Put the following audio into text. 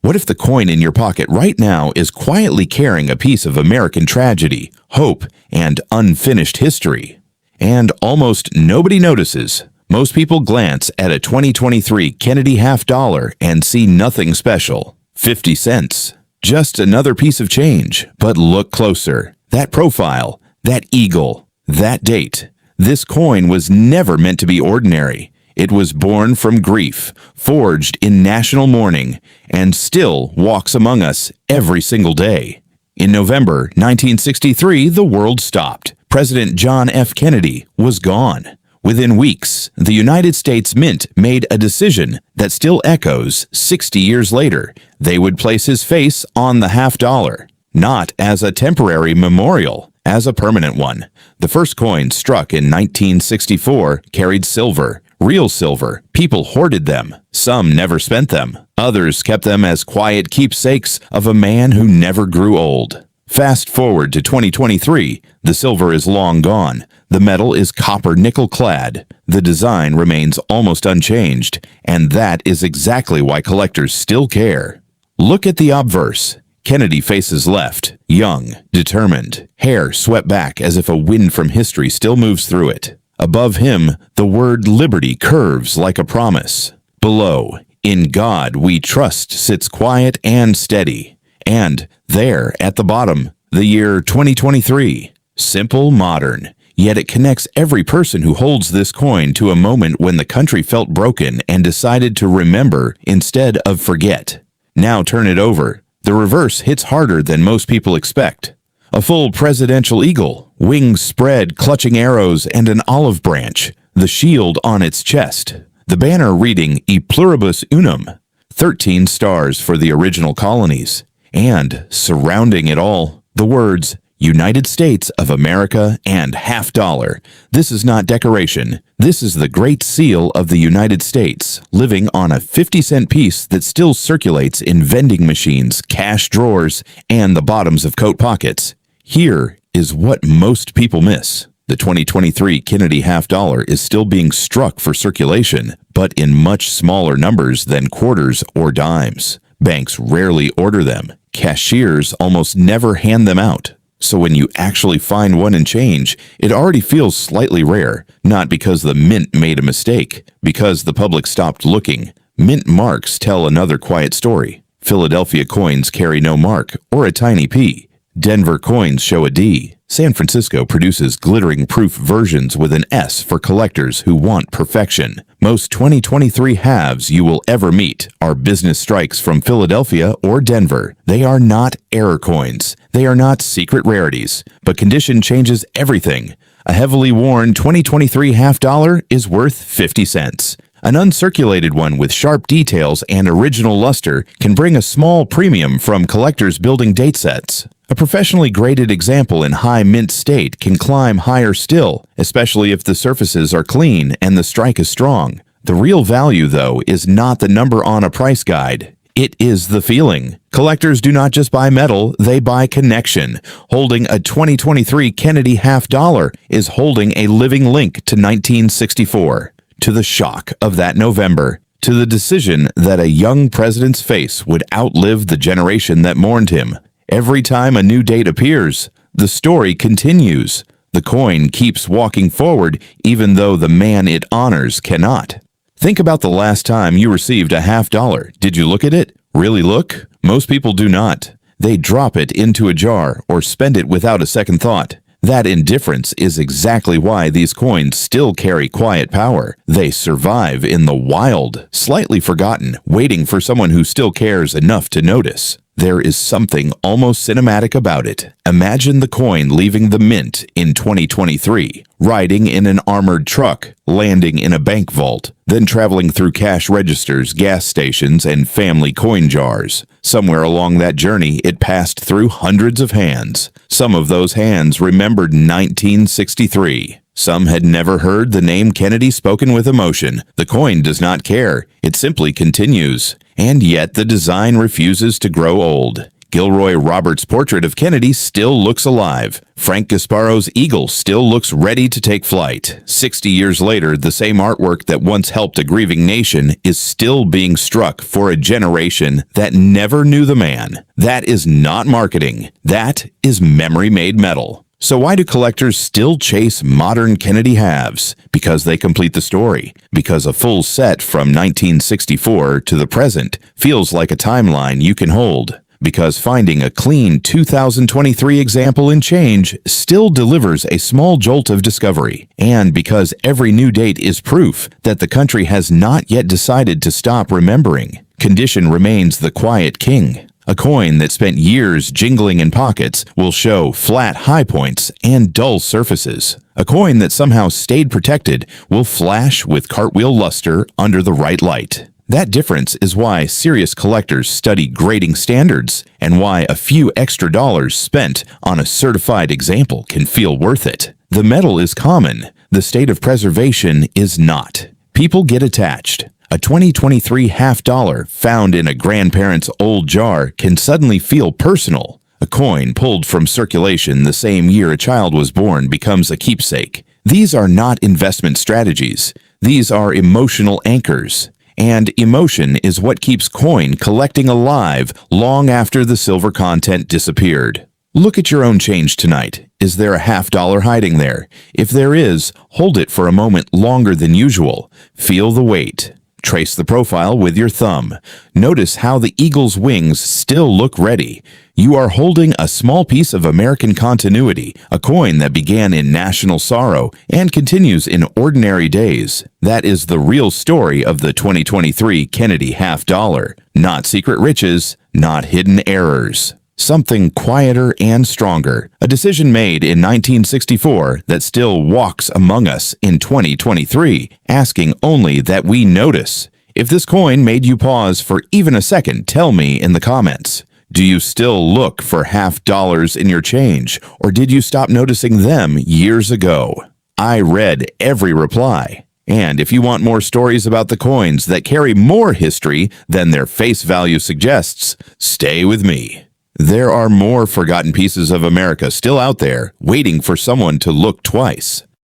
What if the coin in your pocket right now is quietly carrying a piece of American tragedy, hope, and unfinished history? And almost nobody notices. Most people glance at a 2023 Kennedy $50 and see nothing special. 50 cents. Just another piece of change. But look closer. That profile, that eagle, that date. This coin was never meant to be ordinary. It was born from grief, forged in national mourning, and still walks among us every single day. In November 1963, the world stopped. President John F. Kennedy was gone. Within weeks, the United States Mint made a decision that still echoes 60 years later. They would place his face on the $50, not as a temporary memorial, as a permanent one. The first coin struck in 1964 carried silver, real silver. People hoarded them. Some never spent them. Others kept them as quiet keepsakes of a man who never grew old. Fast forward to 2023, the silver is long gone. The metal is copper nickel clad. The design remains almost unchanged, and that is exactly why collectors still care. Look at the obverse. Kennedy faces left, young, determined, hair swept back as if a wind from history still moves through it. Above him, the word liberty curves like a promise. Below, in God we trust sits quiet and steady. And there, at the bottom, the year 2023. Simple, modern, yet it connects every person who holds this coin to a moment when the country felt broken and decided to remember instead of forget. Now turn it over. The reverse hits harder than most people expect. A full presidential eagle, wings spread, clutching arrows, and an olive branch, the shield on its chest. The banner reading E Pluribus Unum, 13 stars for the original colonies. And, surrounding it all, the words United States of America and $50. This is not decoration. This is the Great Seal of the United States, living on a 50-cent piece that still circulates in vending machines, cash drawers, and the bottoms of coat pockets. Here is what most people miss. The 2023 Kennedy $50 is still being struck for circulation, but in much smaller numbers than quarters or dimes. Banks rarely order them. Cashiers almost never hand them out. So when you actually find one and change, it already feels slightly rare, not because the mint made a mistake, because the public stopped looking. Mint marks tell another quiet story. Philadelphia coins carry no mark or a tiny P. Denver coins show a D. San Francisco produces glittering proof versions with an S for collectors who want perfection. Most 2023 halves you will ever meet are business strikes from Philadelphia or Denver. They are not error coins. They are not secret rarities. But condition changes everything. A heavily worn 2023 $50 is worth 50 cents. An uncirculated one with sharp details and original luster can bring a small premium from collectors building date sets. A professionally graded example in high mint state can climb higher still, especially if the surfaces are clean and the strike is strong. The real value, though, is not the number on a price guide. It is the feeling. Collectors do not just buy metal, they buy connection. Holding a 2023 Kennedy $50 is holding a living link to 1964, to the shock of that November, to the decision that a young president's face would outlive the generation that mourned him. Every time a new date appears, the story continues. The coin keeps walking forward even though the man it honors cannot. Think about the last time you received a $50. Did you look at it? Really look? Most people do not. They drop it into a jar or spend it without a second thought. That indifference is exactly why these coins still carry quiet power. They survive in the wild, slightly forgotten, waiting for someone who still cares enough to notice. There is something almost cinematic about it. Imagine the coin leaving the mint in 2023, riding in an armored truck, landing in a bank vault, then traveling through cash registers, gas stations, and family coin jars. Somewhere along that journey, it passed through hundreds of hands. Some of those hands remembered 1963. Some had never heard the name Kennedy spoken with emotion. The coin does not care. It simply continues. And yet the design refuses to grow old. Gilroy Roberts' portrait of Kennedy still looks alive. Frank Gasparro's eagle still looks ready to take flight. 60 years later, the same artwork that once helped a grieving nation is still being struck for a generation that never knew the man. That is not marketing. That is memory-made metal. So why do collectors still chase modern Kennedy halves? Because they complete the story. Because a full set from 1964 to the present feels like a timeline you can hold. Because finding a clean 2023 example in change still delivers a small jolt of discovery. And because every new date is proof that the country has not yet decided to stop remembering. Condition remains the quiet king. A coin that spent years jingling in pockets will show flat high points and dull surfaces. A coin that somehow stayed protected will flash with cartwheel luster under the right light. That difference is why serious collectors study grading standards and why a few extra dollars spent on a certified example can feel worth it. The metal is common. The state of preservation is not. People get attached. A 2023 half-dollar found in a grandparent's old jar can suddenly feel personal. A coin pulled from circulation the same year a child was born becomes a keepsake. These are not investment strategies. These are emotional anchors. And emotion is what keeps coin collecting alive long after the silver content disappeared. Look at your own change tonight. Is there a half-dollar hiding there? If there is, hold it for a moment longer than usual. Feel the weight. Trace the profile with your thumb. Notice how the eagle's wings still look ready. You are holding a small piece of American continuity, a coin that began in national sorrow and continues in ordinary days. That is the real story of the 2023 Kennedy half-dollar. Not secret riches, not hidden errors. Something quieter and stronger. A decision made in 1964 that still walks among us in 2023, asking only that we notice. If this coin made you pause for even a second, tell me in the comments. Do you still look for half-dollars in your change, or did you stop noticing them years ago? I read every reply. And if you want more stories about the coins that carry more history than their face value suggests, stay with me. There are more forgotten pieces of America still out there, waiting for someone to look twice.